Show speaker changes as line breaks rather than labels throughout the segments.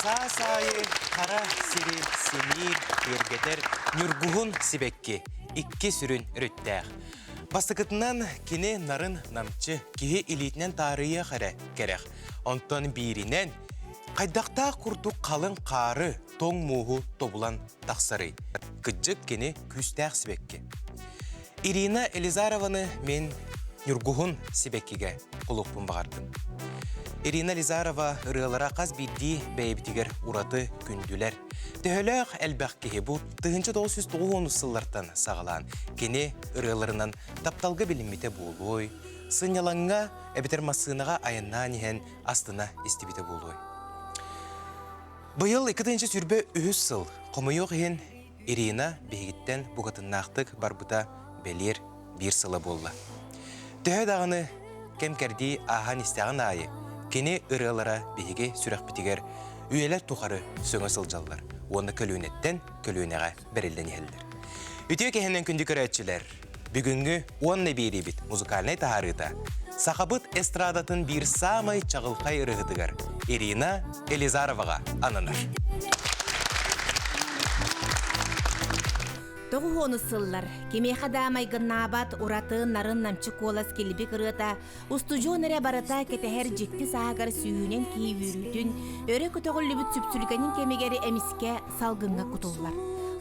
Sasayı kara siri semir bergeter nürguhun sibekki ikki sürün rüttəğ. Bastıkıtından kini narın namçı kihi ilitinen tarihi xare gerek. Ondan birinen kaydakta kurdu kalın qarı ton muhu tobulan taqsarı. Kıcık kini küstəğ sibekki. Irina Elizarovanı men nürguhun sibekkiге kulukpun bağırdım. Irina Elizarova ırılara qaz bildi beyibitiger uratı gündüler. Töhөлөк elbäkkihi bu 1990 sıllardan sağalan kini ırılarından taptalgı bilinmite buluy. Sınyalanğa ebiter masınağa ayannan ihen astına istibite buluy. Bu yıl 2. sürbe 3 sıl qomuyoq ihen Irina behigitten bugatınaqtık barbuta belir bir sıla bolla. Töhö dağını kemkerdi ahan istağın ayı kini ırılara behigi sürek bitiger üyeler tuharı söңө sıljallar. Onu kölünetten kölüneğe berilden yeller. Ütüye kehenden kündük öğretçiler. Bugünkü 10 biri bit muzikalnay taharıda. Sahabıt estradatın bir samay çağılkay ırıhıdıgar. Irina Elizarova'a ananır.
Тоғуғоны сыллар, кемеха дамайгын набат ураты нарын намчы колас келбі кырыта, устужон әрі барата кетехер жекті сағар сүйінен кей үрітін, өрі күтіғілі бүт сүпсүлгенін кемегері әміске салгынға күтулар.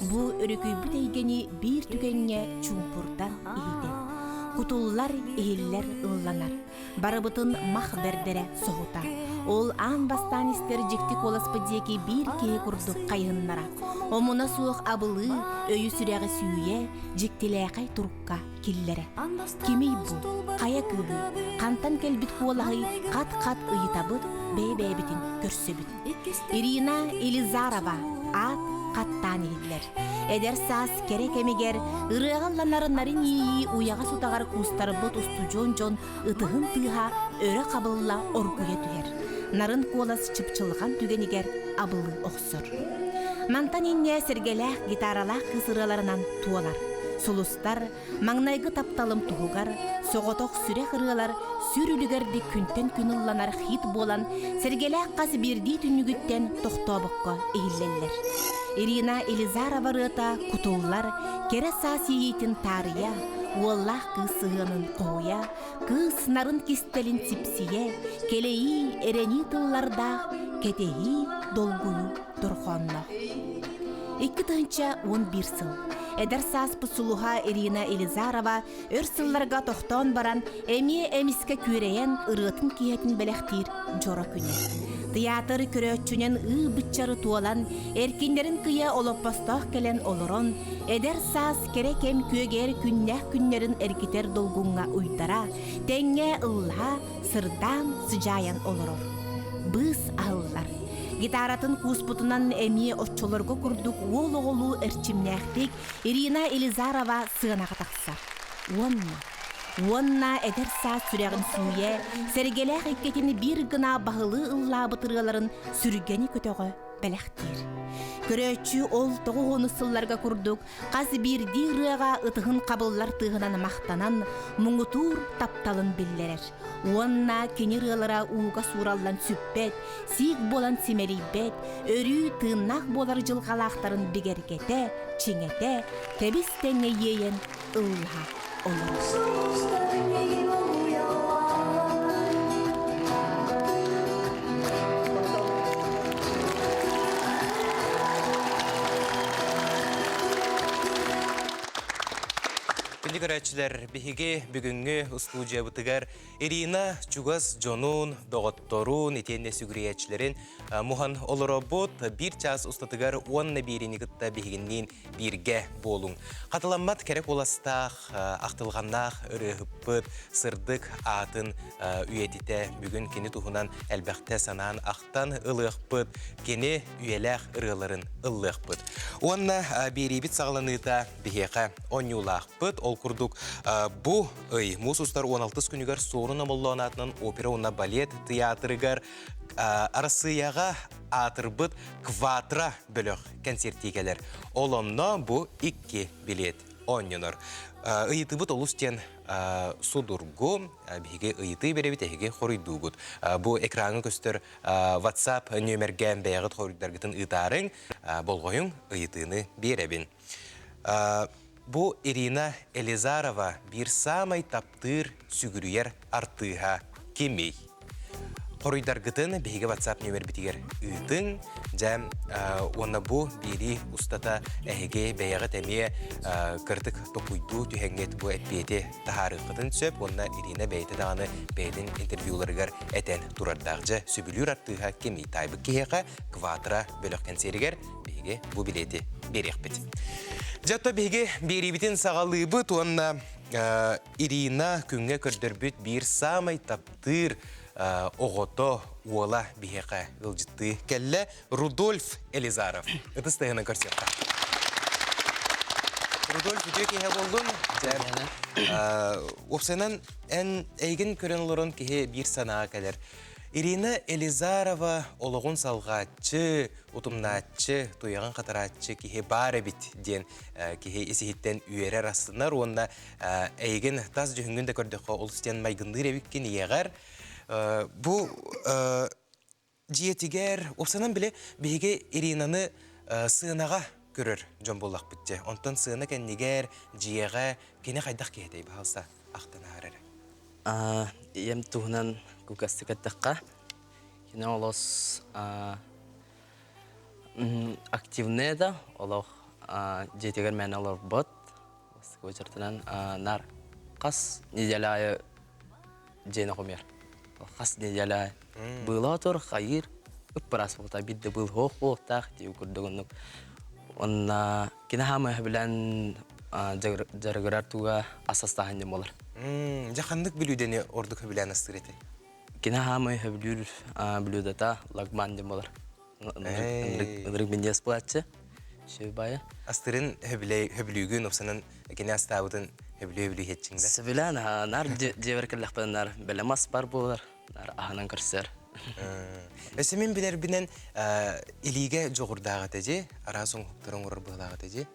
Бұ өрі күбіт әйгені бір түгенге чумпурдан ейді. Кутуллар ehiller ылланар, барыбытын мах бердере соғута. Ол ан бастан істер жекті коласпы деки бір кей күрдік қайыннара. Омуна суық абылы, өйі сүрәғі сүйе, жектеләқай тұрыққа келлері. Кемей бұ, қая күйі, қантан келбіт қолағы қат-қат ұйытабыд, бәй-бәйбітін көрсөбіт. Ирина Элизарова, ат қаттан елдер. Эдер саас керек эмегер, ырыағалланарыннарын ии уяға сутағар кустары бұт устужон-жон ытығын тыға өрі қабылла оргуя түгер. Нарын колас чыпчылған түгенігер абылы оқсыр. Мантан инне сергеләқ гитаралақ кысыраларынан туалар. Солустар, маңнайғы тапталым туғығар, соғытоқ сүрек ырылар, сүрілігерді күнтен күнылланар хит болан, сергеләқ қасы бірді түнігіттен тоқтобыққа eğillellер. Irina Elizarova rıta kutullar, kere sasiyetin tarıya, Uallah kısığının qoya, kısnarın kistelin sipsiye, keleyi ereni tıllarda, keteyi dolguyu durğanla. 2011 sıl. Eder saspı suluha Irina Elizarova ör sıllarga tohtan baran emiske küreyen ırıtın kiyetin belektir jora küne. Teatr köröçünen bıçarı tualan erkinlerin kıya olopastaq kelen oloron eder sas kerekem köger günlerin erkiter dolgunga uydara tenge ılla sırdan sıcayan oloror. Bız ağıllar. Gitaratın kusputunan emiye oççolarga kurduk oğlu erçimnähtik Irina Elizarova sığınağa taqsar. Onna eder saat süreğin süye, sergelek ekketini bir gına bağılı ılla bıtırıların sürgeni kötöğü belektir. Köröçü ol toğuğunu sıllarga kurduk, qaz bir dirığa ıtıhın qabıllar tığınan maqtanan, muğutur taptalın billerer. Onna keni rılara uğga surallan süppet, sik bolan simelibet, örü tığınak bolar jılgalaqtарын bigergete, çingete, tebis tenge yeyen ılla olur.
Öğretçiler bihige bugünkü stüdyoya bıtıgar Irina Çugas Jonun doğuttorun etenne sügüriyetçilerin muhan olurobot bir ças ustatıgar 10 birini gıtta bihiginnin birge bolun. Katılanmat kerek olastaq, aqtılğannaq, ırıhıppıt, sırdık atın üyetite bugün keni tuhunan elbaqte sanan aqtan ılıqpıt, keni üyelaq ırıların ılıqpıt. Onna biribit sağlanıta biheka 10 yulaqpıt, ol kurduk. Bu musustar 16 günügar sorun amollanatının opera ona balet teatrıgar arasıyağa atırbıt kvatra bölük konsertigeler. Olomna bu 2 bilet оннонор. Ыйытыбыт олустен судургу биге ыйыты беребит эһиге хоруйдуугут. Бу экраны көстөр WhatsApp нөмерген бәягыт хоруйдаргытын ыйтарың болгоюң ыйытыны беребин. Бу Ирина Элизарова бир самай таптыр сүгүрүер артыга кемей. Хоруйдаргытын биге WhatsApp нөмер битигер ыйтың, жам онна бу бири устата эһиге бәягыт эме кыртык токуйду түһәңгет бу эппете тахарыгытын сөп, онна Ирина бәйте даганы бәйдин интервьюларыгар этен турардагы сүбүлүр артыга кемей тайбы кега квадра бөлөккен серигер биге бу билети берекпит. Жато биге берибитин сагалыбыт онна Ирина күнгө көрдөрбүт бир самай таптыр оғото уола бихеқа ылжытты келле Рудольф Элизаров. Это стыгына көрсетті. Рудольф үтіе кеге болдың. Опсанан ән әйгін көрін лұрын кеге бір санаға кәлер. Ирина Элизарова олығын салғатчы, ұтымнатчы, туяған қатаратчы кеге бары бит ден кеге есігіттен үйерер астынар. Онна әйгін таз жүхінгін де көрдіққа олыстен майгынды ревіккен еғар. Бу жиетигер опсанан биле биге Иринаны сыынаға көрөр жон боллақ бітте. Онтан сыына кәннегер жиеға кене қайдақ кейдей бағалса ақтана әрәрі.
Ем туғынан күкастықаттыққа кене олос активне да олық жетігер мән олар бұд. Өчіртінен нар қас неделі айы жені қомер. Қас неделі бұла тұр, қайыр, үппірас болта, бидді бұл хоқ болтақ деу күрдігінік. Онна кені хамы білән жарғырар туға асастағын дем олар.
Жақандық білудені ордық білән астыр еті?
Кені хамы білудата лагман дем олар. Үндірік бендес бұлатшы, шөй байы.
Астырын хөбілігін опсанын кені астауытын хөбілі хетчіңді?
Сәбілән, нар жеверкерлік бәдінар бәлемас бар болар, нар ағынан көрсер.
Өсімен білер бінен илиге жоғырдағы тәже, арасың тұрың ұрыр бұғылағы тәже?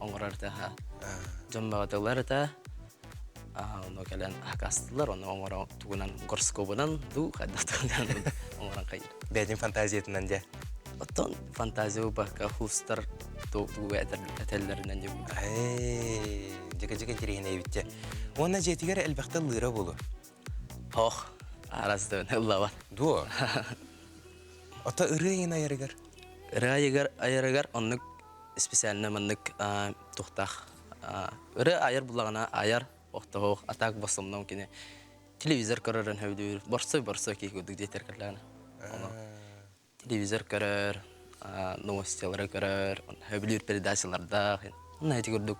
Оңырар тәға. Жон бағатылар та, оны кәлін ақастылар, оны оңыран тұғынан ғырскобынан ду қайдақтығынан оңыран қайыр.
Бәдін фантазиятынан жа?
Оттон фантазия баққа хустар туғы әтәллерінен де бұл.
Жеке-жеке терейін әйбітте. Оны жетігер әлбәқті лыра болу?
Оқ, арасыдың ұлла бар.
Ду? Ота ұры ең айырығар?
Ұры айырығар, онық специаліне мұнық тұқтақ. Ұры айыр бұлағына айыр, оқтық, атақ басымнан кені телевизор көрерін өйдер, борсой кей көдік жетер кірліғына. Телевизор көрер, новостелері көрер, өбілер передачаларда, оны әйті көрдік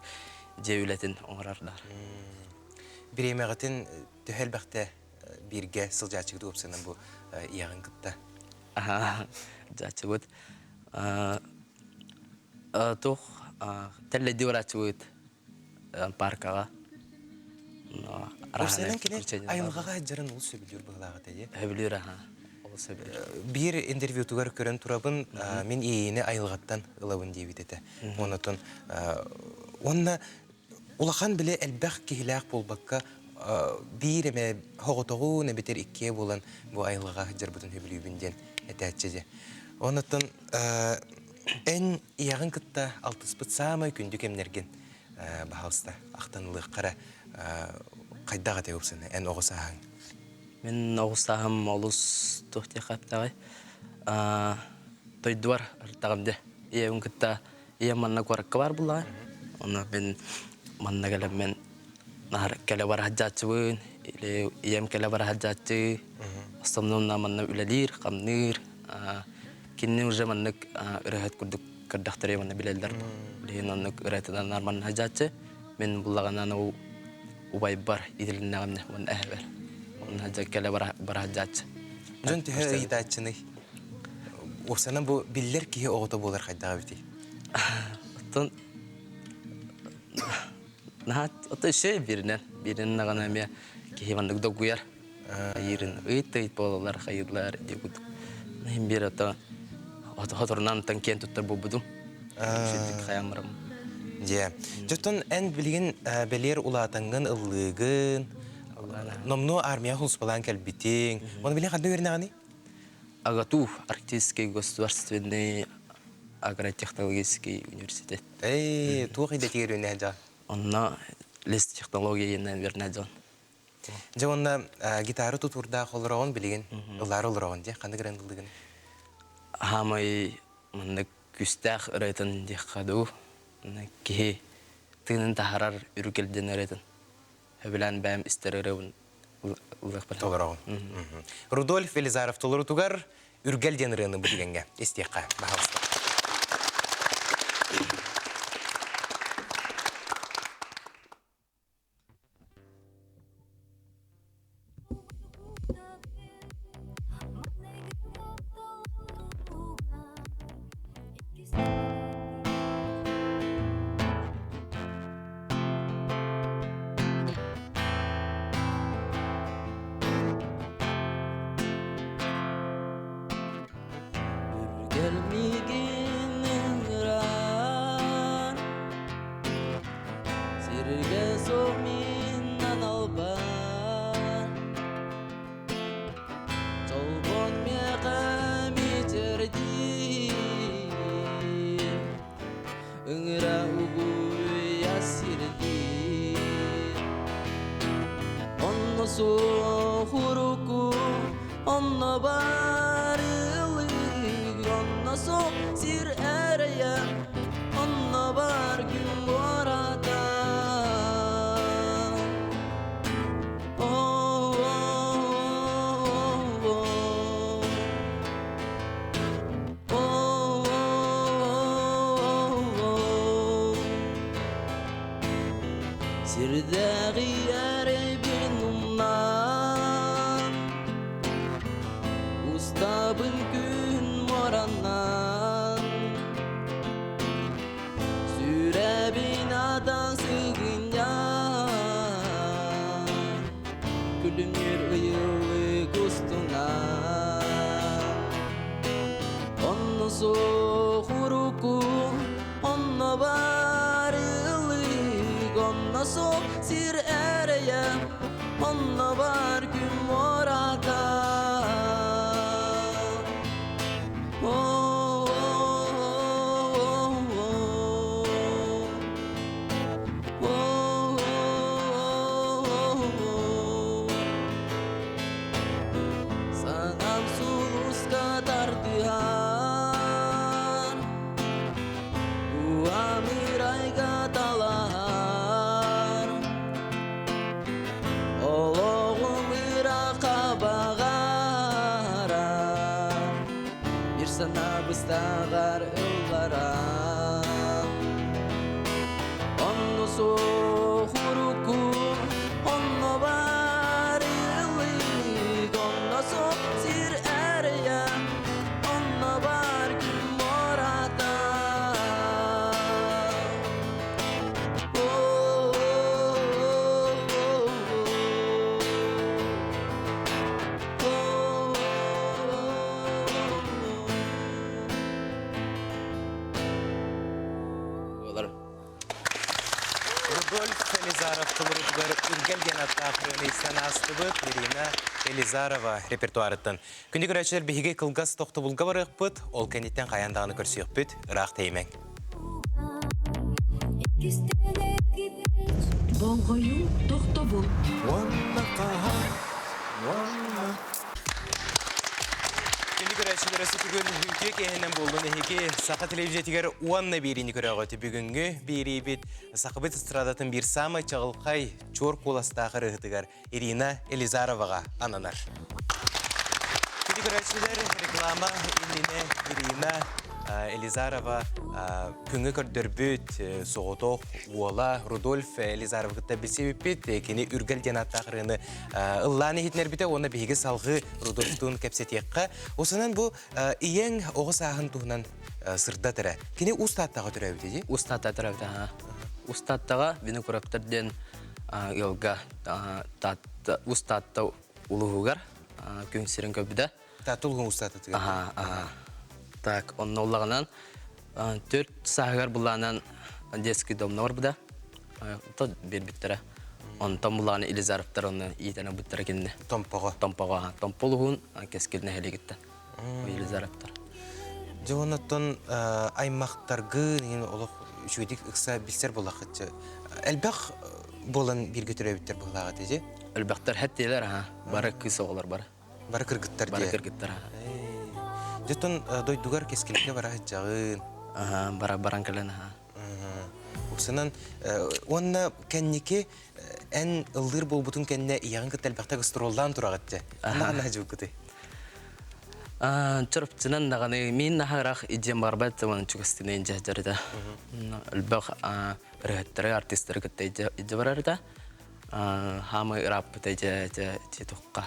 жеулетін оңырардар.
Бір емеғатын түхел бәқті бірге сыл жачығды өпсенен бұл ияғын күтті?
Жачығыд. Тұқ тәлләді ұрачығыд паркаға.
Өпсенен кені айылғаға жарын ол сөбілер бұғылағы тәйе?
Өбілер,
Bir интервью тугар көрін турабын, мен ейіні айылғаттан ылабын дейбет еті. Онытын, онына улахан біле әлбәқ кейләқ болбаққа bir eме хоғытоғу нәбетер икке болан бұл айылға жарбытын хөбілюбінден әтәтчеде. Онытын, ән иягын кытта алтыспыт самай күнді кемнерген бағалыста ақтанылық қара қайдаға тәуіпсіні, ән оғысағын.
Мен оғыстағым олыс тұқты қаптағай. Тойдуар артағымде. Еуін күтті ең манна қораққа бар бұлағай. Оны мен манна кәлем мен кәлі бар хаджатшы бұн. Ең кәлі бар хаджатшы. Астамнуына манна үләлер, қамныр. Кенне уже маннық үрәхет күрдіқтірі манна білелдер. Білейін оннық үрәтідан арманна хаджатшы. Мен бұлағынан ұбай бар иділін ағымне оны әхбер. Hajjak kala barahajjach.
Jön tühe ayıdaçını. Osana bu biller ki oğuta bolar kaydağı biti.
Oton nahat oto şey birinin nağana me ki hevanlık dokuyar. Ayırın ıyt bolalar hayırlar diygut. Nahim bir oto oturnan tanken tutar bu budum. Şiddik hayamırım.
Же. Жотон эн билген белер улатанган ыллыгын. Номно армия хулспалан келбитин. Оны билен кандай вернаганы?
АГАТУ, Арктический государственный агротехнологический университет.
Туох иде тигерүнэ жа.
Онна лес технология енен вернадон.
Же онна гитара тутурда холрогон билген ыллар олрогон же кандай грандылдыгын.
Хамай манна күстах ырайтын дихаду. Ки тынын тахарар үргелден ырайтын. Хабилан бәм истереревын уллах бара.
Толрогон. Рудольф Елизаров толрутугар үргел денрыны билгенге истекка бахалста. Рудольф Елизаров толрутугар үргел генатта ахрыны истен астыбыт Ирина Елизарова репертуарыттын. Күнді көрәчілер бігіге кылгас тоқты бұлға барықпыт, ол кәнеттен қаяндағыны көрсейікпіт, ұрақ теймен.
Болғойу тоқты бұл.
Күнді көрәчілер өсі түгін хүнтүйе кәйінен болуын әйеке сақа телевизиятигер уанна беріні көрі ағыты бүгінгі бері бет сақыбет страдатын бір самы чағылқай чор қоластағы рығытығар Ирина Елизароваға ананар. Күнді көрәчілер реклама иліне Ирина Елизарова күнгі көрдірбіт соғытоқ уола Рудольф Елизаров күтті бесебіппет кені үргел денаттағырыны ұлланы хитнер біте оны бейгі салғы Рудольфтың кәпсетеққа. Осынан бұл иен оғыз ағын туғынан сырда түрі. Кені ұстаттаға түрі өте де?
Ұстатта түрі өте. Ұстаттаға бені көріптірден елға ұстатта ұлығығар күнсерін көбіді.
Татылғын ұстатты түгел.
Так, onun oğlanın 4 sahgar bulanın детский домна бар буда. То бер биттера. Он там буланы Илизаровтар оны итене биттера кинне.
Томпого.
Томполугун кескилне хелегитте. Илизаровтар.
Жонаттан аймақтаргы деген олық үшөйдік ықса білсер болақытчы. Әлбәқ болан бір көтірәбіттер бұлаға деже?
Әлбәқтар хәттелер, бары кыз оғылар бары.
Бары кыргыттар де?
Бары кыргыттар.
Жотон дойдугар кескілікке бара жағын?
Баран кәлен.
Оқсынан, онна кәннеке ән ылдыр бол бұтын кәннеияғын кіт әлбәқта қыстыролдан тұрағытчы. Анағына жауып күті?
Чорпчынан наганы мин нахарах идем барбат заман чугастинен жажарда. Албах рehаттары артисттер кытта иде барарда. Хамы рап тәҗә тукка.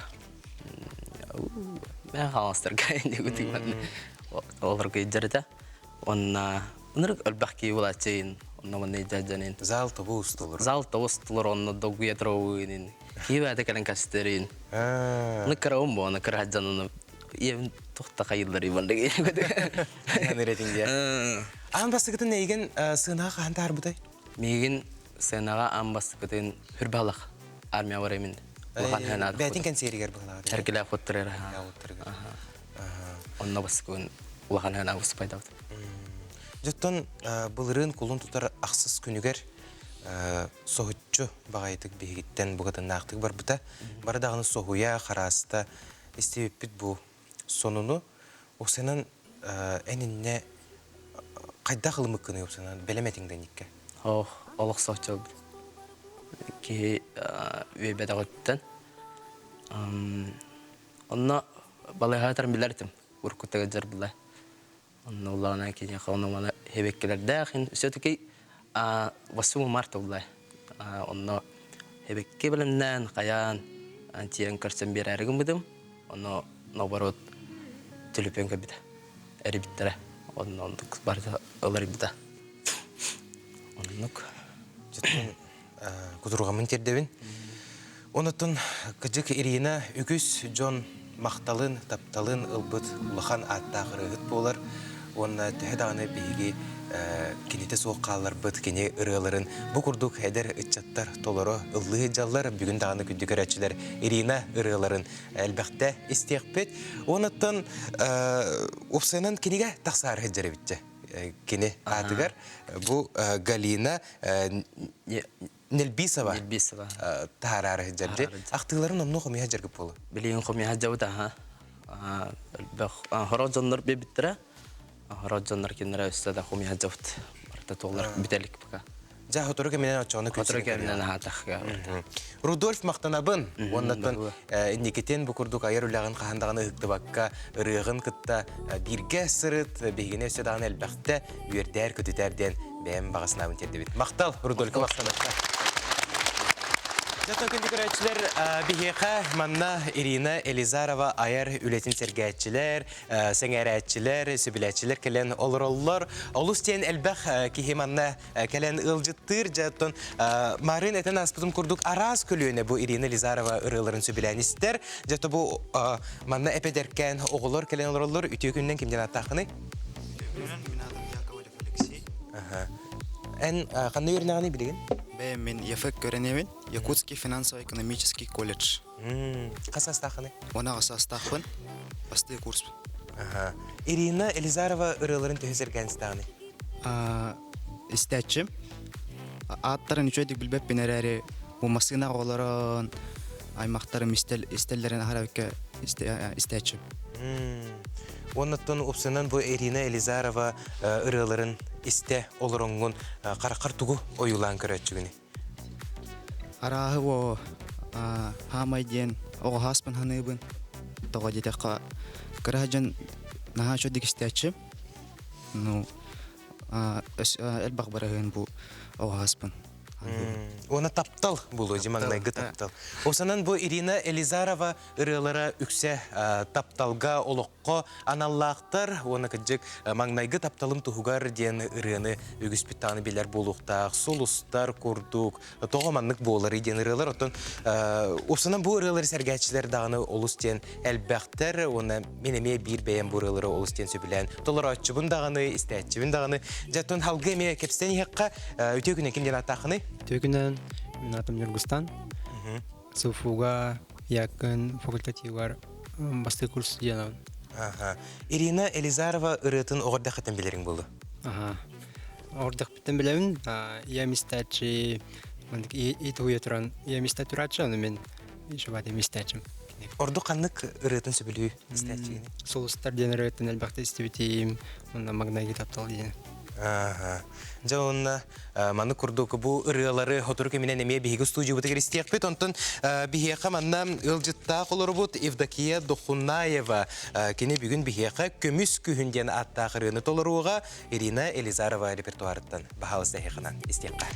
Мен халастыр кайны гүтимән. Олар гыйҗарда. Онна нырык албахки улачын. Онна мен жажанын.
Зал тобу устулар.
Зал тобу устулар онна догуя троуын. Кибәдә калан кастерин. Ныкырым бу, ныкырҗанын. Ем тухта кайылдары бандыгы.
Яны ретинде. Амбастыгытын нейген сынаға қанды арбыдай?
Меген сынаға амбастыгытын хүрбалық армия бар емін.
Бәтін кән серігер бұғылады?
Әркелі қоттырыр. Онна басықын ұлаған әна ұсы пайдауды.
Жоттан бұлырын құлын тұтар ақсыз күнігер соғытчы бағайтық бейгіттен бұғытын нақтық бар бұта. Бары дағыны соғуя, қарасыта істебеппіт бұл сонуну оқсанан әнінне қайда қылымы күні оқсанан бәлеметіңден екке?
Олық соғытчы бұл. Ке өйбәді қойттан. Онна балайға атарын білердім. Үркіттігі жар бұлай. Онна олағына кене қауына мана хебеккелерді әқін. Сөйтікі васымы марта бұлай. Онна хебекке білімнен қаян тиен көрсен бер әрігім бұдым. Онна наоборот телепен көбіді. Әрі біттірі. Онна ондық барды олар біді. Оннық.
Жоттан құдыруғамын тердевін. Онытын күджік Ирина үкіс Джон мақталын, тапталын ұлбыт ұлақан аттағыры ғыт болар. Онна түйедағыны бейге кенеті соқ қалар бұд кене ұрыларын. Бұ күрдік әдер үтчаттар толыры ұллығы жаллар бүгін дағыны күдігір әтшілер Ирина ұрыларын әлбәқті істеқпет. Онытын ұпсайынан кенеге тақсары ғыджары бітті. Кене атығар. Бұ Галина Нелбисова тағарары ғыджарды. Ақтығыларын омны қомия жаргып болу?
Білейін қомия жауыда. Хород жонлар бебіттірі. Хород-жонлар кенлері өстеді қомия жауыд. Барта тоғылар бітерлік бұға.
Жа хотору кәменен отчоны көтсіне
кәменен атақға.
Рудольф мақтанабын. Оннаттан некетен бұқырдық айыр үліғын қағандағыны ұқты баққа ұрығын күтті бірге сырыт бейгіне өстедағын әлбәқті үйердер көтетерден бәйім бағасынабын терді бет. Мақтал, Рудольф мақтанабын. Жаттан күнді көрәтшілер бігеқа манна Ирина Элизарова айар үлетін сергәтшілер, сәңәрәтшілер, сөбіләтшілер кәлен олыр-олыр. Олыс тен әлбәқ кейі манна кәлен ұлжыттыр. Жаттан марын әтен аспытым күрдік араз көліөне бұл Ирина Элизарова ұрыларын сөбіләністер. Жатты бұл манна әпедеркен оғылыр кәлен олыр-олыр. Үтеу күннен кемден аттақыны?
Мен адам Яковлев Алексей.
Ән қандай өрінағыны білеген?
Мен ЕФЭК көрінемін. Якутский финансово-экономический колледж.
Қаса астақыны?
Она қаса астақпын. Басты курс.
Ирина Элизарова ұрыларын төхізерген астағыны?
Істәтшім. Аттарын үшөйдік білбеп бен әрі болмасына оларын аймақтарым істелерін ағарабекке істәтшім.
Оннаттан опсынан бұл Ирина Элизарова ұрыларын істе олырыңын қарақар тұғы ойылан көрәтшігіні?
Арағы о хамайден оғаспын ханыбын. Тоға детеққа көрәжін наға шөдік істәтшім. Әлбақ барағын бұл оғаспын.
Оны таптал булу, жимаңнайгы таптал. Осанан бу Ирина Элизарова ырылара үксе тапталга олоққо аналлақтар, оны кыджык маңнайгы тапталым туһугар диен ырыны үгіспіттаны билер болуқтақ, солустар курдук, тоғаманлык болары диен ырылар. Осанан бу ырылары сәргәтчілер дағыны олус диен әлбәқтер, оны менеме бір бәйен бу ырылары олус диен сөбілән. Толар атчыбын дағыны, истәтчібін дағыны. Жаттон халғы еме кепстен еққа өте күнен кімден атақыны?
Төгінен, мен атым Нұргыстан. Суфуға якын факультативар басты курс диянауын.
Ирина Элизарова ырытын оғырдақ атын білерің болды?
Ордық біттен білемін, емістәтші, ит ұйы тұран, емістәт тұратшы, оны мен шабат емістәтшім.
Орду қанық ырытын сөбілі істәтшігіне?
Солыстар ден ырытын әлбәқті істебетейім, онда магнайги таптал дейін.
Жауынна маны күрдукі бұ ырылары хотыры көмінен әме бейгі студию бұты керістек бет, онтын бейеқа манна ылжытта қолыр бұд Евдокия Дохунаева кені бүгін бейеқа көміс күйінден аттақ ырыны толыруға Ирина Элизарова репертуарыттан бағалысты әйқынан істекқа.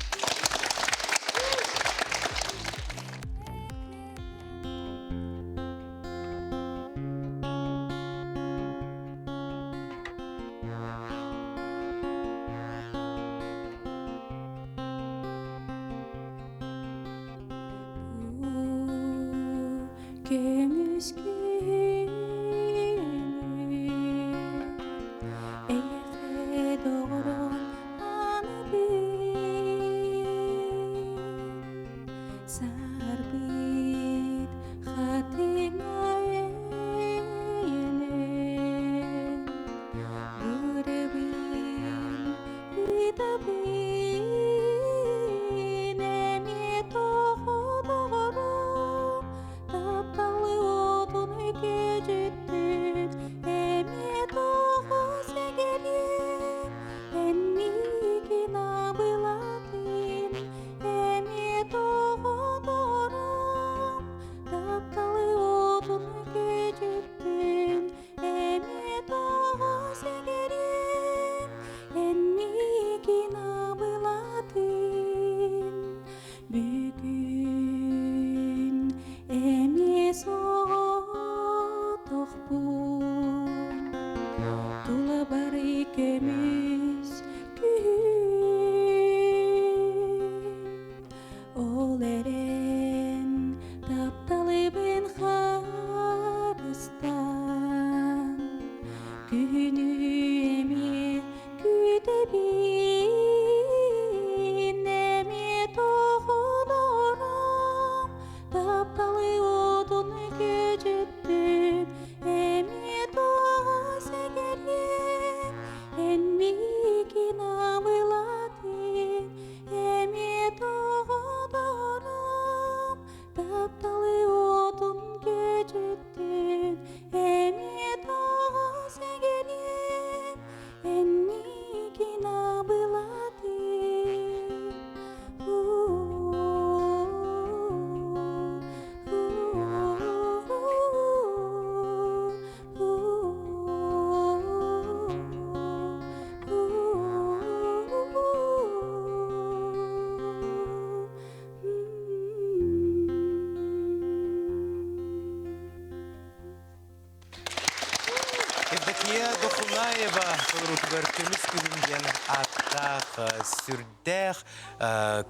Евдокия Дохунаева Турутгар көміс күгінден аттақ сүрдәқ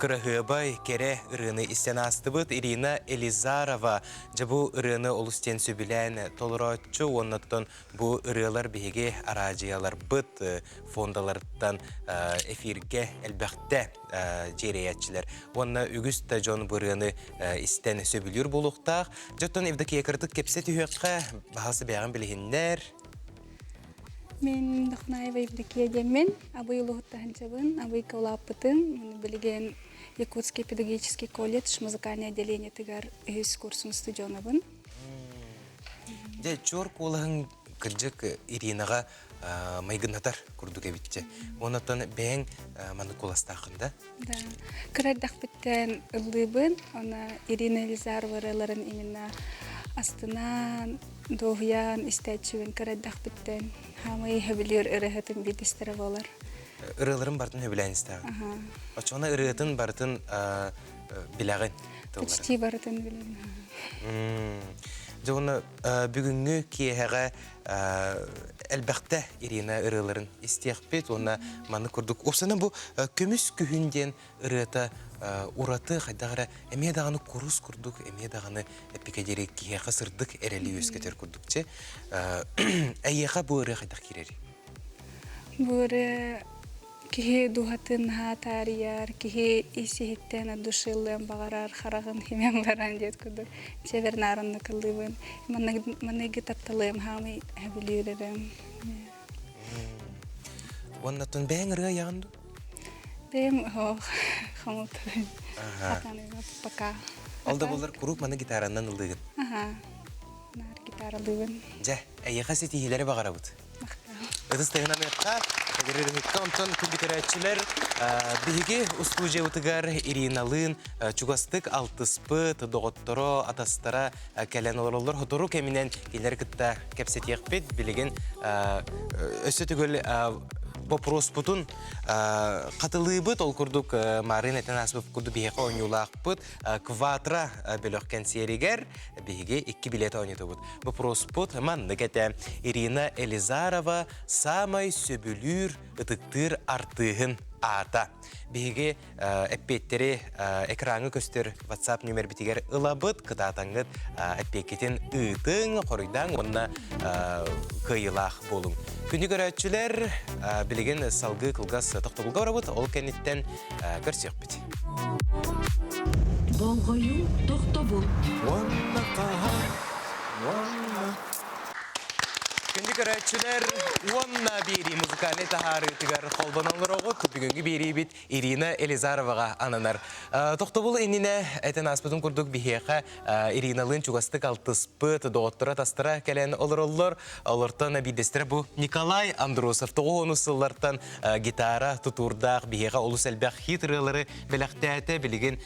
кырығыбай кере ұрыны істен астыбыт Ирина Элизарова жабу ұрыны олыстен сөбілән толырачы оннаттан бұ ұрылар бейге аражиялар бұт фондалардан эфирге әлбәқті жереятчылар. Онна үгіст жон бұрыны істен сөбілер болуқтақ. Жоттан Евдокия кірдік кепсе түйеққа бағасы бәғын білігіндер.
Мен Дохунаева Евдокия демен, абый улуғыттағын жабын, абый каулаппытын, білген Якутский педагогический колледж, музыкальное отделение тыгар өз курсын студионабын.
Де, чор колағын кіржік Иринаға майгынатар күрдік әбітчі. Онаттан бәң маны коластақында?
Да, кірардақ біттен ұллыбын, она Ирина Элизарова райларын именно астынан, доғян, истәтчівін кірардақ біттен. Хамай хабилер өрәхетін бедістері болар.
ырыларын бартын хөбілән істәғын. Очуна ырытын бартын біләғын.
Почти барытын билем.
Жоғына бүгінгі кейеғі әлбәқті Ирина ырыларын істеқпет, оны маны күрдік. Осына бұл көміс күхінден ырыта ураты қайдағыра әме дағаны құрыс күрдік, әме дағаны әпекедері кейеғі сырдық әрәлі өскетер күрдікче. Әйеға бұл ыры қайдақ керері?
Бұл ыры кихи духатын хатарияр, кихи исихиттен душылым бағарар, харағын химен баран дед күдік. Чевер нарынны кылдыбын. Манныгы тапталым, хамы әбілерерім.
Оннатын бәң ырыға яғынды?
Бәм, қамылтырын. Атаныға пока.
Алда болар күріп маны гитараннан ылдығын?
Нар гитаралыбын.
Жа, әйеға сетихилері бағара бұд? Ыдыстығынан ұйыққа, кәдереріңікка онтон күргітірәтшілер бігі ұстужы ұтығар Ириналын чугастық алтыспы, тұдоғыттыры, атастара кәлән оларылыр. Құтыру кәмінен келер күтті кәпсет еқпет, білеген өсі түгіл вопрос бұтын қатылы бұд, ол күрдік марын әтен асып күрді бейеқа ойнулақ бұд, кватра бөліқкен серігер, бейге 2 билеті ойнеті бұд. Вопрос бұд, манны кәті Ирина Элизарова самай сөбілір ұтықтыр артығын ата. Бейге әппеттері экраны көстер WhatsApp нөмер бітігер ұлабыд, қытатаңғыд әппекетін ұйтың, қорыйдан онына қиылақ болың. Күні көрәтшілер білеген салғы қылғас тоқтабылға барабыд, ол кәнеттен көрсек біт.
Болғойу тоқтабыл.
Күнді көрәтшілер онна бейрі музыкальный тахары тігар қолбаналар оғыт. Бүгінгі бейрі бит Ирина Элизароваға ананар. Тоқтабыл әніне әтен аспытын күрдік бейеқа Ириналын чугастық алтыспыт, доғыттыра тастыра кәлән олар-олар. Олартан бейдестері бұл Николай Андросов. Тоғы сыллартан гитара тұтурдақ бейеқа олыс әлбәқ хитрылары бәләқтәті білеген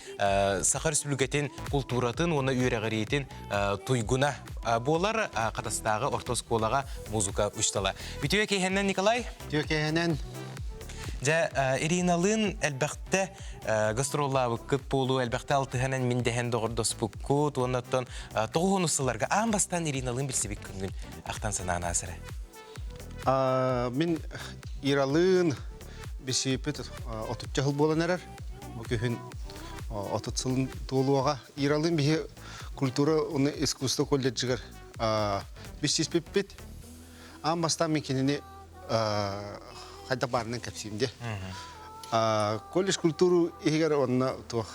Сахар Республикатын культуратын, оны үйрәғаретін туйгуна болар қатастағы ортосколаға музыка ұштала. Бүтіге кейхеннен, Николай?
Бүтіге кейхеннен.
Жа, Ириналын әлбәқті гастроллабы күп болу, әлбәқті алтығанан міндеген доғырдос бұққут, онаттан тоғын ұсыларға. Аң бастан Ириналын білсебек күнгін ақтан санағына асыры?
Мен Иралын бесепет 30 жыл болан әрір. Бұл көхін 30 сылын толуаға. Иралын бе культура, оны искусство колледжігер бесеспеппет. Аң бастан мен кеніне қайда барының кәпсеймде. Колледж культуру егер онына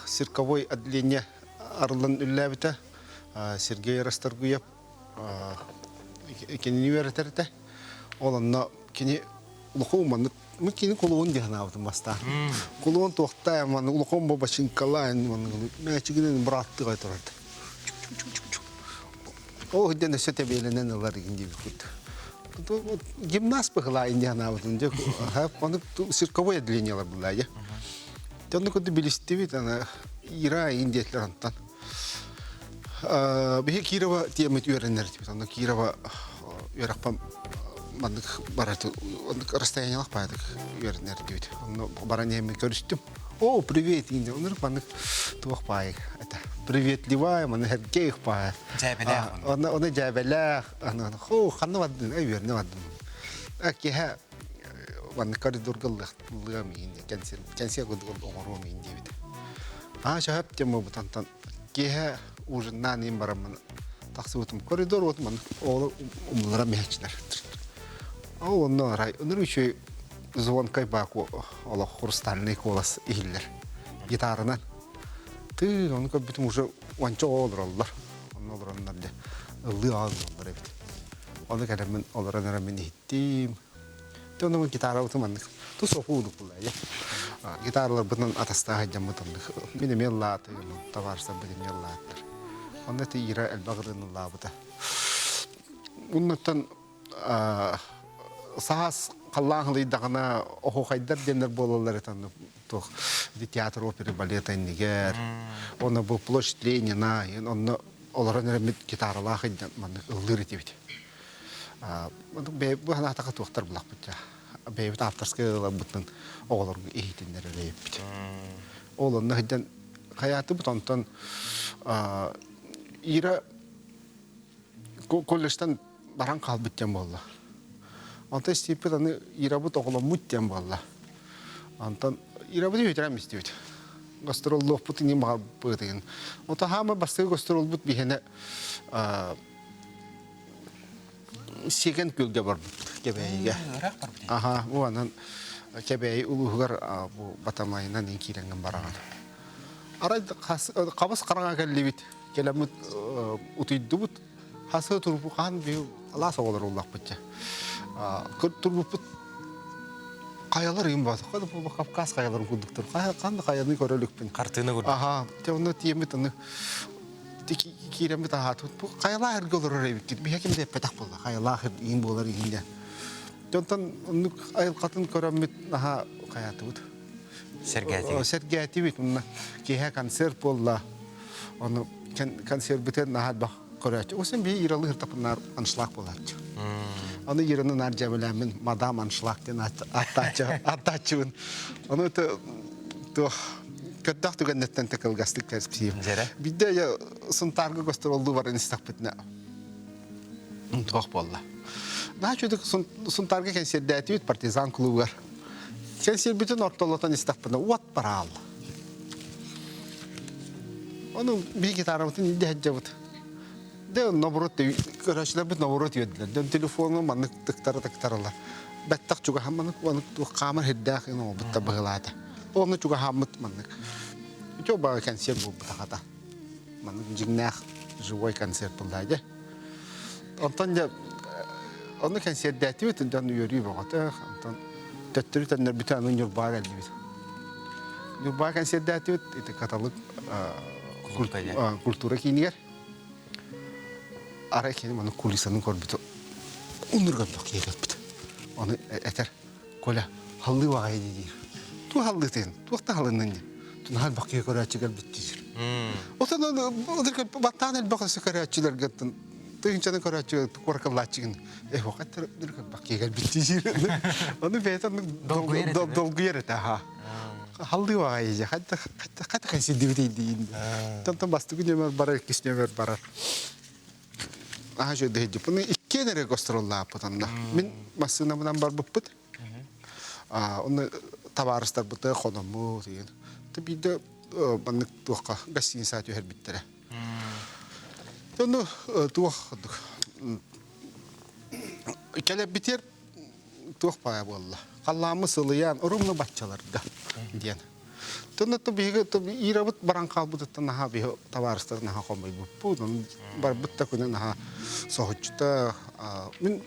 цирковой отделение арылын үлләбіті, Сергей Расторгуев кенені веретерді. Ол онына кене ұлықу ұманды, мен кені қолуын деген абыдым баста. Қолуын тоқтай, ұлықуын бабашын қалайын, мәчігінен бұратты қай тұрарды. Ол хүдден өсі тәбейленен олар егінде бір күрді. Гимнаст бұғыла индиан абыдым. Оны цирковой отделениялар бұла. Оны күрді білісті бейт, Ира индиетлер антан. Бейі Кирова темет үйерінер дейбіт. Оны Кирова үйерақпам мандық барады, расстояниялық байдық үйерінер дейбіт. Оны баран еме көрістім. О, привет, инди. Оны мандық туақ байық. Приветливая, маны хәргейх бай.
Жәбеләқ.
Оны жәбеләқ. Хо, қанны ваддың, үйеріне ваддың. Әкеға маны коридорғылығым енді, кәнсия күдігіл оңыруым енді беді. Шағап темі бұтантан. Кеға ұжыннан ең барам тақсы өтім. Коридор өтім, олы ұмылыра мәчілер. Ол оны рай. Оныр үші звонкай бақы олы хұрыстарыны қолас егілер. Гитарынан. Оны көбітім уже уанча олыр олар. Оны олар онларды ұлы ağız олар әбет. Оны кәлемін олар әнәрәмен еттім. Оны мен гитара өтім андық. Ту софу ұдық бұлай. Гитаралар бұтын атастаға жамытындық. Мені мен латы, таварса бұдым мен латтыр. Оны әті ира әлбағырын лабыда. Оннаттан сағас қаллағылы дағына оғы қайдар денер болалар етанды. Театр, опера, балет, айнегер. Оны бұл площадь Ленина. Оны олар әнәрәмет гитаралағы ұлыр етебет. Бұл ғана атаға туақтар бұлақ бұтя. бейбит авторская бутын оғылар ехетіндер рейбит. Олонны хидден хаяты бут онтон ира колледжтан баран қалбыттен болла. Онтон степет аны ира бут оғылар мұттен болла. Онтон ира бут өйтерем істейді. Гастрол лох бут не мағар бұдығын. Онтон хама бастығы гастрол бут бихене сеген көлге бар бут кебейге. Аха, bu andan kebeği uluğlar bu batamayından inkirengin barağın. Arada kabas karanga kellibit, kelamut utuydu but, hası turbu kan bir Allah sağlar Allah bıçça. Turbu but kayalar yim var. Kadı bu Kafkas kayaları kurduktur. Kan da kayanı körelük bin.
Kartını gördüm.
Aha, te onu tiyemit onu. Kiremit aha tut. Bu kayalar her olur oraya bitti. Bir hekim de petak buldu. Kayalar yim bolar yinde. Jontan nuk ayıl katın köremit aha kayatı bud. Sergati bit bunna ki kanser bolla. Onu kanser biten aha bak körüç. O sen bir iralı hırtapınlar anşlak bolardı. Onu yerini nar cemelemin madam anşlak den ataçın. Onu da kötü netten tekil gastık kesip. Bir de ya son targı göster olduğu var istakbetne. Tuhaf bolla. Daha çok son targı kanser dağıtıyor partizan klubu var. Kanser bütün ortalıktan istakbetne. What paral? Onu bir gitarımın iddiacı bud. De nabrot körüşler bit nabrot yediler. De telefonu manık tıktarlar. Bettak juga hamanık manık tu kamera heddak ino bitta bağladı. Onu juga hamut manık. Coba kanser bu kata. Manık jingnak живой kanser bulaydı. Ondan onu kanser dağıtıyor dan yürüyor bakata. Ondan tettirten bir tane yurbağa geldi. Yurbağa kanser dağıtıyor itu katalık kultura kiniyer. Araya kendi bana kulisanın korbito. Onurgan bak yegat bit. Onu eter. Kola hallı var dedi. Tu hallı ten. Tu da halının ne? Tu hal bak yegat açıgal bitti. O zaman o da battanel bak sıkaraçılar gittin. Tu insanın karaçı korkallaçın. Vakat direkt bak yegat bitti. Onu betan dolgu yere ha. Hallı var ya. Hatta kansi dividi değil. Tantam bastı günler barar kisnever barar. Aha şöyle hediye. Bunu iki nere gösterirler patanda. Min masına bundan bar buput. Onu tabarıslar buta konumu diye. Tabii de bana tuğka gasin saatü her bittere. Onu tuğ kele biter tuğ paya valla. Kallamı sılayan orumlu bahçalarda diyen. Tunda tabii irabut barang kalbut tanah biho tawarster nah komai bupu dan barbut takuna nah sohutta min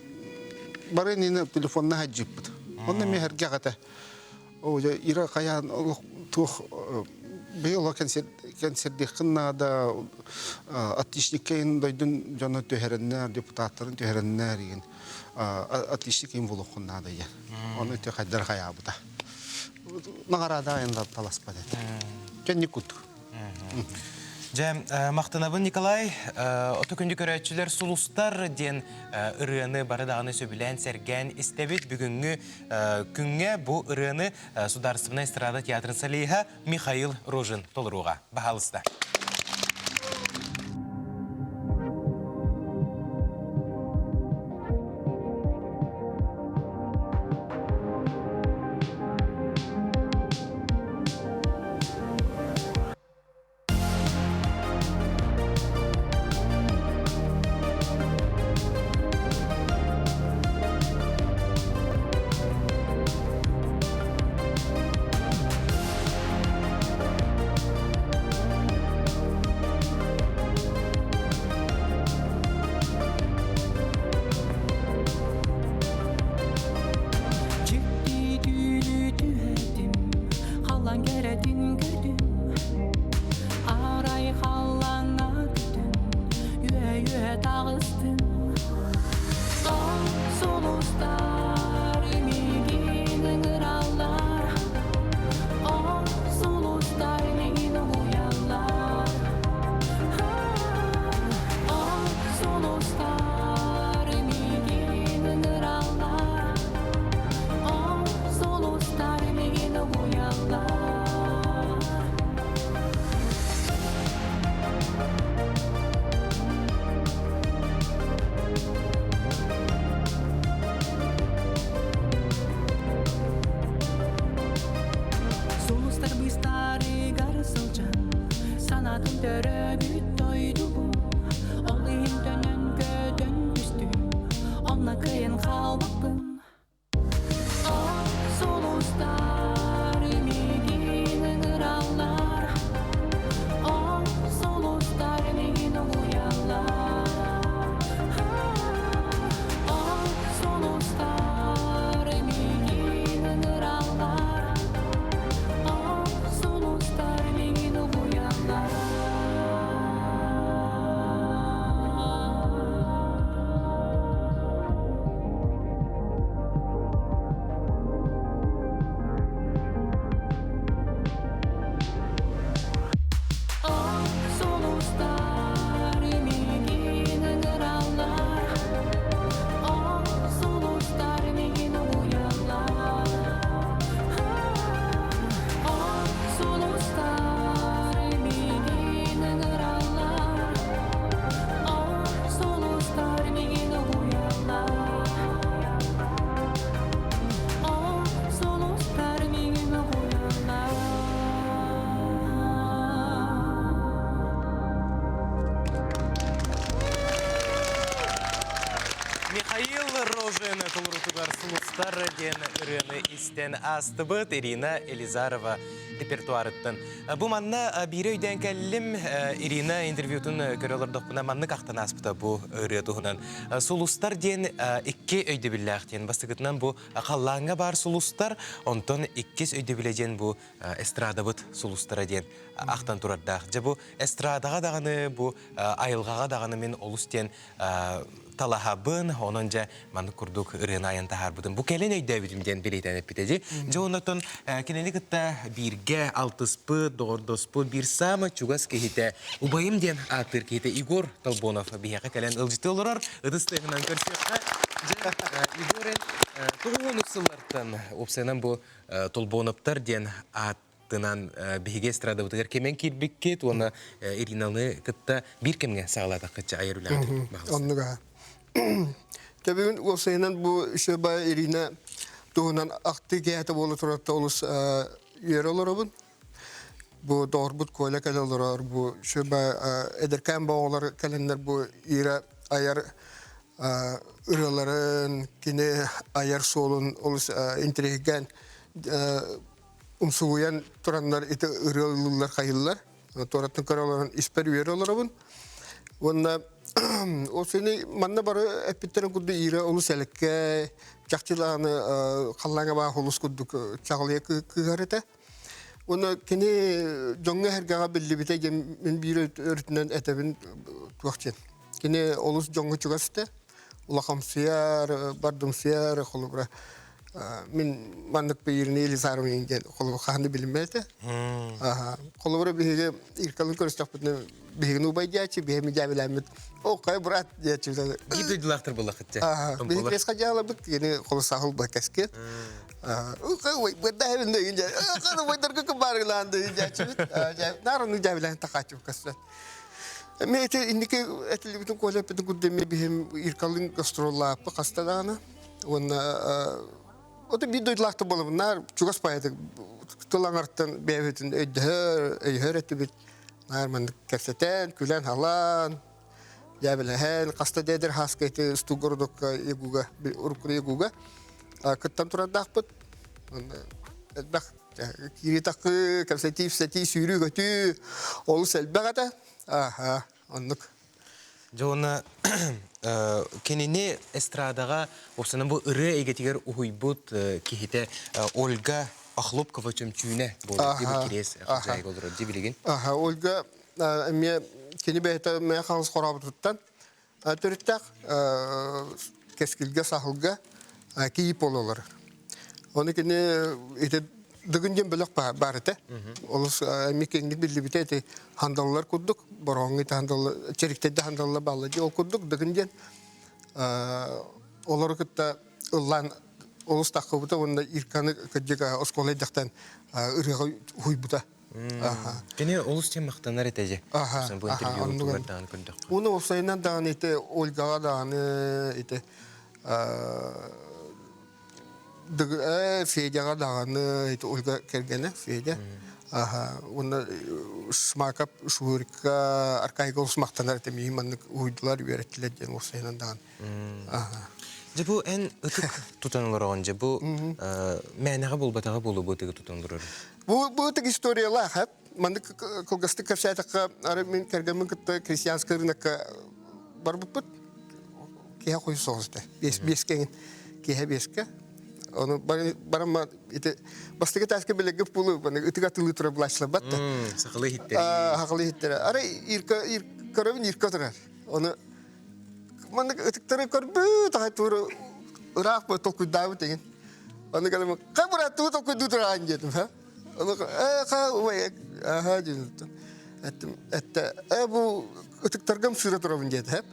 bare ni telefon nah jip. Onu mi herge kata. O ya ira kayan tuh biho kanser dikna da atişnikeyin doydun jana töherenler deputatların töherenler yin atişnikeyin volokuna da ya. Onu tö kadar kayabuta. Nagarada yanında talaspa dedi. Kendi kutu.
Cem, maqtanabın Nikolay, otu kündü körәтчілер sulustar den ırığını barıdağını söbülen sergen istebit bugünkü күнгө bu ırığını Sudarstvenna estrada teatrın salihı Mikhail Rojin toluruğa. Bahalısda.
қалбықпын Солустар мегин ыңыралар Солустар мегин ұялар Солустар мегин ыңыралар Солустар мегин ұялар Солустар мегин ыңыралар Солустар мегин ұялар Солустар мегин ыңыралар Солустар мегин ұялар Солустар мегин ұялар
Михаил Рожен Толрутугар Сулустар ден ырыны истен астыбыт Ирина Элизарова репертуарыттын. Бу манна бире өйден кәллим Ирина интервьютун көрөлөрдөкпүнө манны кактан аспыта бу ыры туһунан. Сулустар ден икки өйдө биллахтен бастыгытынан бу каллаңга бар сулустар, онтон иккис өйдө билежен бу эстрадабыт сулустара ден ақтан турардах. Же бу эстрадага даганы бу айылгага даганы мен олустен талахабын, ононжа маны курдук ырына аян тахарбыдын. Бу келен өйдө бүтүмден билетен эппитеди. Же онотон кенени кытта бирге алтыспы, дордоспы, бир самы чугас кехите. Убайым ден атыр кехите Игор Толбонов бияка келен ылжыты олорор. Ыдыстыгынан көрсөкка. Же Игорен тугун усуллартан опсенан бу Толбоновтар ден аттынан биге эстрада бутыгар кемен кирбиккет, оны Иринаны кытта бир кемге сагалата кытча айырулады.
Оннуга. Tabii o sayınan bu şöba Irina doğunan aktı giyete bolu turata olus yer olurabın. Bu doğrbut koyla kale olur. Bu şöba ederken bağlar kalenler bu ira ayar ırıların kine ayar solun olus intrigen umsuyan turanlar ite ırılılar kayıllar. Toratın karaların isper yer olurabın. Onda o seni manna barı epitlerin kudu ira onu selekke çakçılarını kallanga bağ holus kuduk çağlıya kıgarete. Onu kini jonga hergaga belli bite men bir öğretmen etebin tuakçen. Kini olus jonga çugaste. Ulaqamsiyar bardumsiyar xolubra. Min mandık birini Elizar'ın xolubu xandı bilinmeydi. Xolubra bihi irkalın körüstaqpıtını bihi nubaycaçı bihi micabilamet. O kay bırat diye çizdi.
Giddilaktır bu lakıtça.
Bihi kreska jaladık yine xolu sahul bakasket. O kay bıda evinde ince. Kanı boydargı kıbargılandı ince. Narın micabilamet taqaçıp kasrat. Mete indiki etli bütün kola bütün kuddemi bihim irkalın gastrolapı kastadağına. Ona o da bir doylaktı bolu bunlar çugas paydı. Tulan arttan bevetin öydür etti bit. Narman keseten külen halan. Jabelhen kastadedir hasketi stugordok yeguga bir urukuri yeguga. Kıttan turadaq bit. Ona bak kiri takı kapsetif seti sürü götü olu selbegata. Aha onluk.
Jona kenini estradaga opsana bu ırı egetiger uhuybut kihite Olga Akhlopkova çömçüğüne boldu gibi kires xajay olur dibiligin.
Aha Olga emiye keni behte me xans xorabuttan törüttaq keskilge sahılga kiyip olalar. Onu keni ite Dögünden bölük barıte. Olus emekengit billi biteti handallar kudduk. Borongi handallar, çeriktede handallar bağlıcı ol kudduk. Dögünden oları kıtta ıllan olus takıbıta onda irkanı kıcıka oskolaydıktan ırığa huybuta.
Kene olus çem maqtanar etece. Sen bu interview tulardan kunduk.
Onu olsayından dağın ite Olga'a dağını ite Feyde'ye dağını ite Olga kergene Feyde. Aha, ona smakap şuurika arkayga olsmaktanar ite mihim anlık uydular ürettiler jen olsayından dağın.
же бу эн ытык тутанылар же бу мәнәгә булбатага булу бу тиге тутанылар.
Bu tek istoриялар hep. Mandık kolgastık kafşaytakka arı min kergemin kıtta kristiyans kırınakka var bu put. Kiha koyu soğuzda. Beskenin. Kiha beske. Onu barama ite bastık taske bile gıp bulu. Bana ıtık atılı tura bulaşla battı.
Sakılı hitteri.
Haklı hittere. Arı karabin irka turar. Onu mandık ıtıkları karabı tahay turu ırak bu toku davet egin. Onu kalama kabura tu toku dutura anjedim ha. Onu aha diyorsun. Hatta bu ıtıklargam süre turabın dedi hep.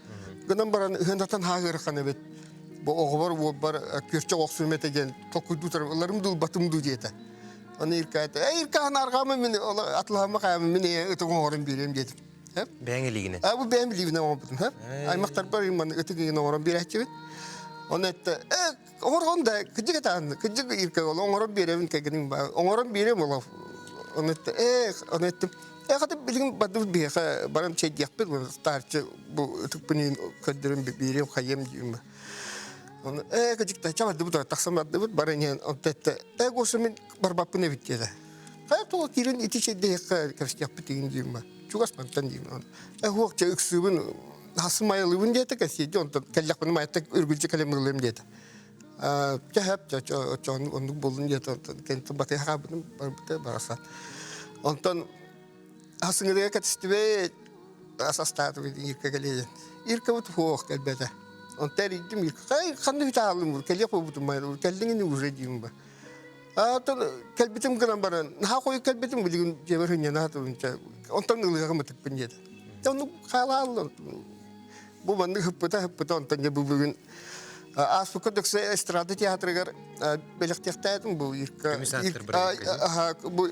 Gönüm baran hındatan hağır kanı bet. Bu oğvar bu bar kürçe oksürmete gel. Tokudu taraf. Onlarım dul batım du dedi. Onu irkayet. İrkahan arkamı mini atlahama kayamı mini ıtık oğrun bireyim dedim. Hep.
Beğengeligine.
Bu benim bildiğimden olmadım hep. Aymaktar barayım bana ıtık oğrun bir etçi. Onu etti. Oğrunda kıcık etandı. Kıcık irkay ol. Oğrun bireyim kegenim var. Oğrun bireyim ol. Onu ettim. Hadi bilgin badı bir baran şey yapıyor. Starçı bu tıpını kadırım bireyim kayem diyeyim. Onu kıcık da çamadı bu da taksamadı bu baran yani onu etti. Koşumun barbapı ne bitti de. Hayat o kirin iti şey değil karşı yapı diyeyim ben. Çok asmantan diyeyim onu. Huakça üksübün hasımayalığın diye tek esiydi. Ondan kellak bana mayatak ürgülce kalemırlarım diye. Hep onu buldum diye. Kendim batı hakabını barasa. Ondan hasıngıya katıştı ve asastardı bir irka geliyor. İrka bu huak elbette. Ondan dedim irka. Kandı hiç ağırlığım var. Kellak bu butum. Kellingini uğraşıyım ben. Kalbitim gelen baran. Ha koyu kalbitim bilgin cemerhin yana hatırınca. Ondan ılığım atık ben yedi. Onu kalalı. Bu bende hıppıta ondan bu bugün Asbuka dökse estrada tiyatrogar belirtiyataydım bu irka. Bu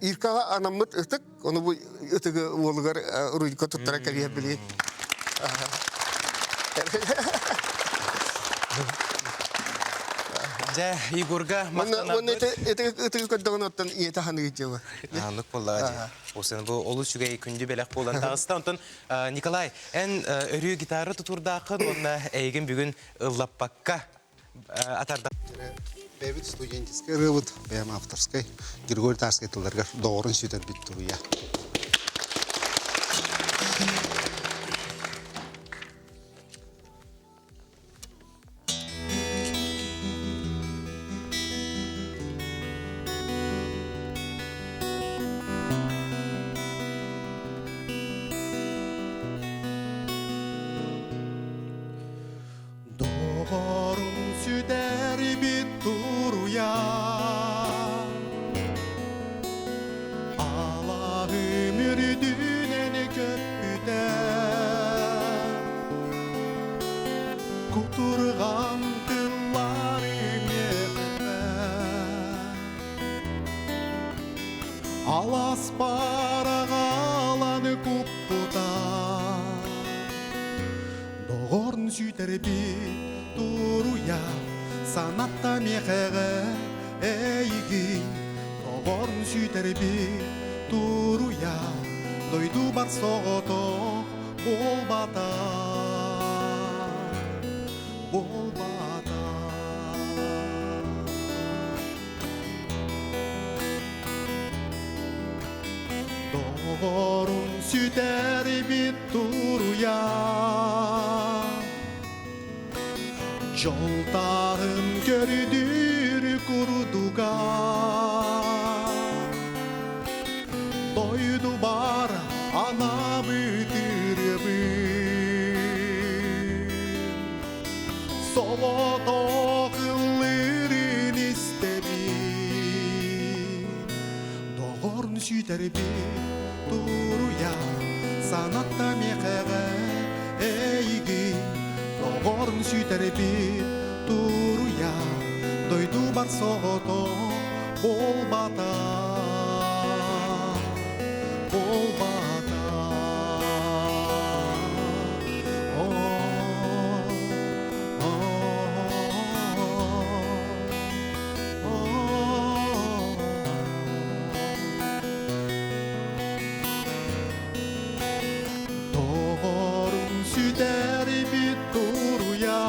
irka anamıt ıtık. Onu bu ıtığı oğulgar rüyka tuttara kariye bileyim.
Ja, Igorga maktana.
Onu ıtığı kadağın ottan iyi tahanı geçiyor.
Anlık vallahi. O sen bu olu şuga ikinci belak bolan tağısta. Ondan Nikolay en örüyor gitarı tuturdağın onunla eygin bugün ıllapakka atarda.
Бэбит студенческий рывыт, бэм авторской, Григорий Тарский тылдарга doğrun sütер бит туруя.
Alas paragalanı kuppuda Doğorun süterbi duruya Sanatta mekege eygin Doğorun süterbi duruya Doydu bar soğutu bolbata Doğorun süter bit duruya Joltağın gördür kuruduga Doydu bar ana büdürübün Solo doğılırın isterin Doğorun süter bit duruya Sanatta mekege eygin Doğorun süter bit duruya Doydu bar soğutu bolbata Doğorun süter bit duruya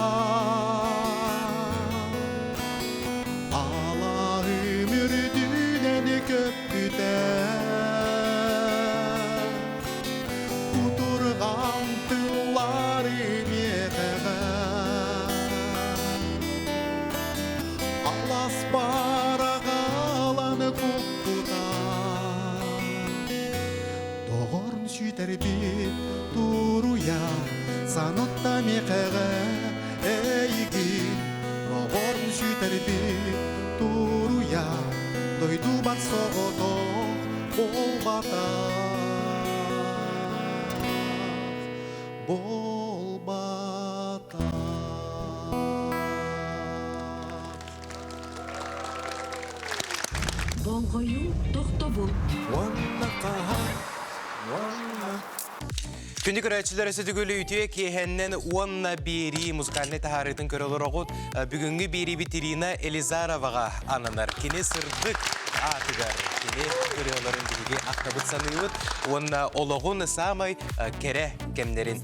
Ар соғытық болбатақ.
Болғойу тоқтобол.
Күнді көрәтшілер өсі түгілі үтіе кейхеннен уанна бері музыкальный тахарытын көрілер оғыт бүгінгі бері битерина Элизароваға ананар. Кені сырдық атыгар. Кені көрелерін деге ақтабыт саныйыт. Уанна олығын самай кере кемдерін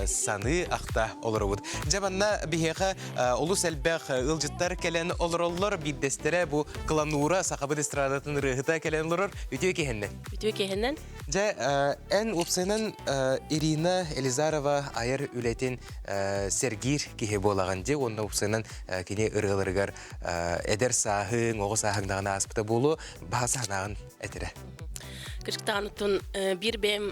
саны ақта олыр оғыт. Жабанна бігеға олу сәлбәқ ұлжыттар кәлән олыр олыр. Биддестері бұл қылануыра сақабыт эстрадатын рығыта кәлән олыр. Үтіе кейхеннен.
Үтіе кейхеннен?
Ән ұпсайнан Ирина Элизарова айыр үлетін сергир кеге болағанде, онна ұпсайнан кене ұрғылырғар әдер сағың, оғы сағыңдағына аспыта болу, баға сағынағын әтірі.
Кіріктағын ұттын бір бәм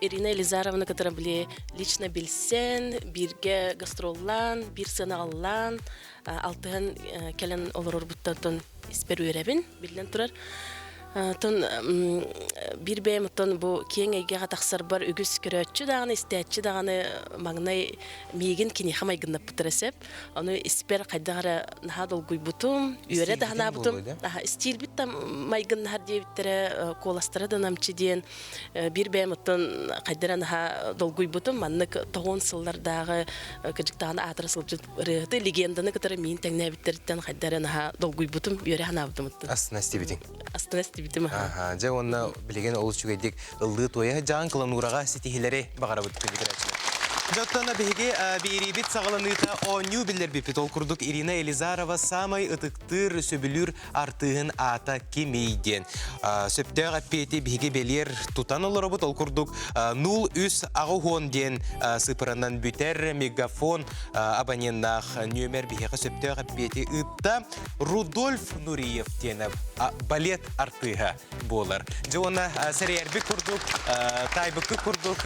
Ирина Элизаровна, которая были лично білсен, бірге гастроллан, бір сынағаллан, алтығын кәлін олар бұттан іспер өрәбін, білден тұрар. Тон bir beyim ton bu kiyen ege taqsar bar ügüs körötçü dağını isteyatçı dağını magnay migin kini hamay gınap butrasep onu isper qaydara naha dolguy butum üre dağına butum aha stil bitta maygın har diye bittere kolastara da namçı diyen bir beyim ton qaydara naha dolguy butum manlık toğun sıllar dağı kıcık dağına atrasılıp rıhtı legendanı kadar min tegne bitteritten qaydara naha dolguy butum üre hana butum.
Aslında istebitin.
Aslında istebitin.
Aha, ja onu bilegen olus çügeydik ıllı toya jan kılanurağa sitihileri bağara bıtık bitiraçlar. Jottana bege biribit sağlanıta onu bilir bipit ol kurduk Irina Elizarova samay ıtıktır söbülür artığın ata kimeyden. Söptör apeti bege belir tutan olur robot ol kurduk 03 ağuhon den sıfırından büter megafon abanyennak nömer bege söptör apeti ıtta Rudolf Nuriyev dene balet artığı bolar. Jona seriyer bir kurduk taybıkı kurduk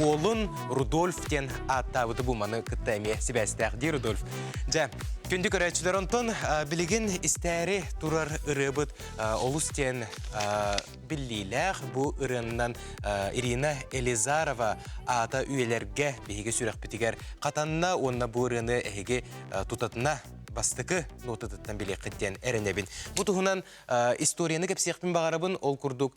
oğlun Rudolf den atta bu manı kıttameye sibestek di Rudolf. Ja kündü körəçlər onton bilgin istəri turar ırıbıt olusten billiler bu ırından Irina Elizarova ata üyelerge bihige sürək bitiger qatanna onna bu ırını ehige tutatına bastıkı notadıttan bile qitten erenebin. Bu tuhunan istoriyanı kapsiyakpin bağarabın ol kurduk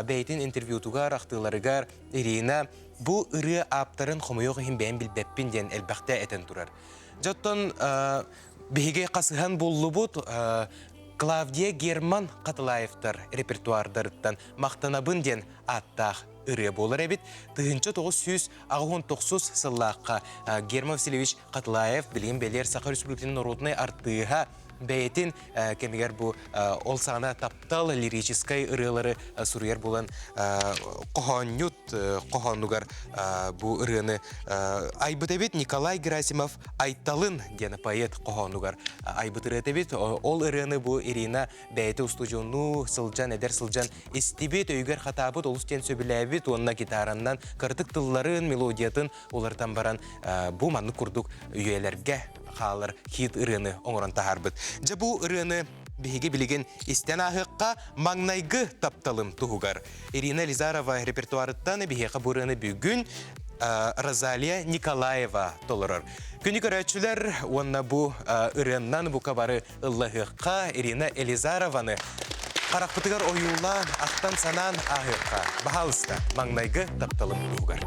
beytin interviewtugar aqtılarıgar Irina bu ırı aptarın xomuyoq him beğen bilbeppin den elbaqta eten turar. Jotton bihige qasıhan bullubut Klavdiya German Qatılayevtar repertuardarıttan maqtanabın den attaq ırı bolar ebit. Tığınca 919 sılaqqa German Vasilevich Qatılayev bilgin beler Sakha Respublikasının Narodnay artığa beytin kemiger bu ol sana taptal liriçiskay ırıları suryer bulan qohonnugar bu ırını aybıt ebit Nikolay Gerasimov Aytalın dene poet qohonnugar aybıt ırıt ebit ol ırını bu Irina beyti ustujunu sılcan eder sılcan istibit öyger hatabıt olusten söbülebit onna gitarandan kırtık tılların melodiyatın olardan baran bu manlı kurduk üyelerge xalar hit ırını oңорон taharbıt. Ja bu ırını bihige bilgen isten ahıqqa magnaygı taptalım tuhugar. Irina Elizarova repertuarıttan bihege bu ırını bugün Rosalia Nikolayeva tolurur. Günü körəçüler onna bu ırından bu kabarı ıllahıqqa Irina Elizarova'nı qaraqpıtıgar oyulan aqtan sanan ahıqqa bahalısta magnaygı taptalım tuhugar.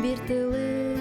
Bir tığlı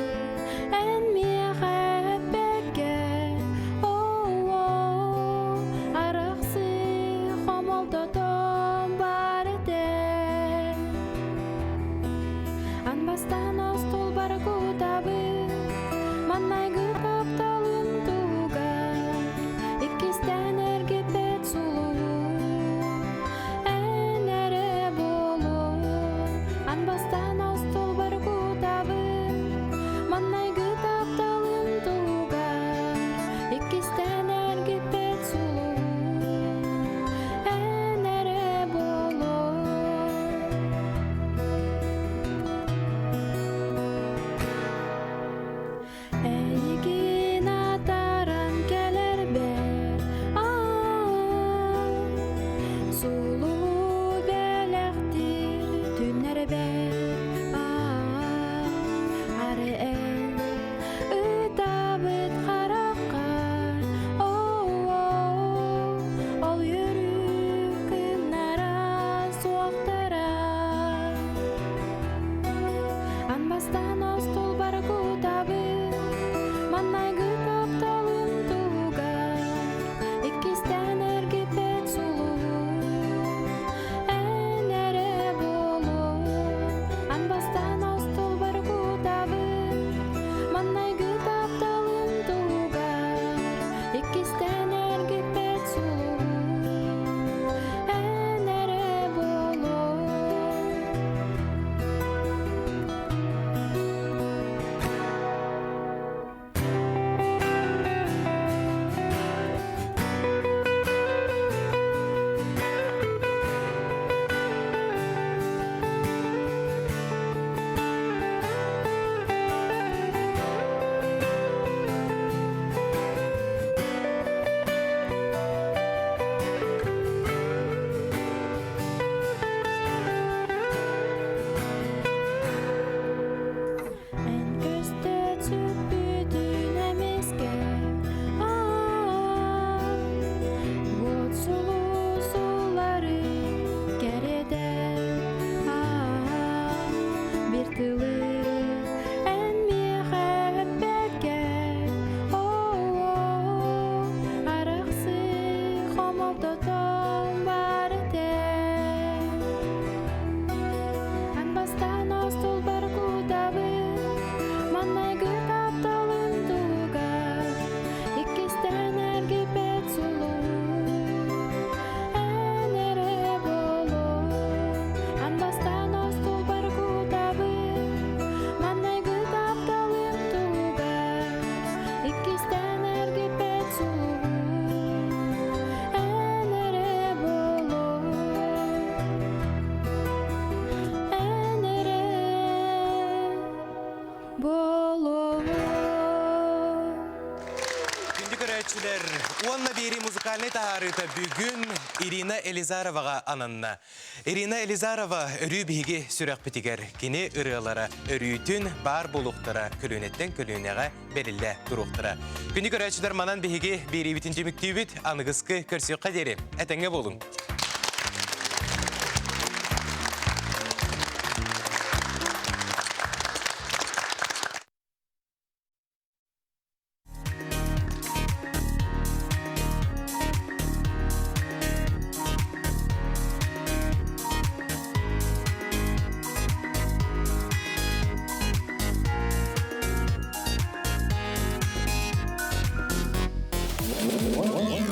көрәчілер, онна бері музыкальный тағарыта бүгін Ирина Элизароваға ананна. Ирина Элизарова өрі бігі сүрәк бітігер, кені ұрылара, өрійтін бар болуқтара, күлінеттен күлінеға берілі тұруқтара. Күні көрәчілер манан бігі бері бітін жеміктей біт, анығысқы көрсеуқа дері. Әтәңе болың.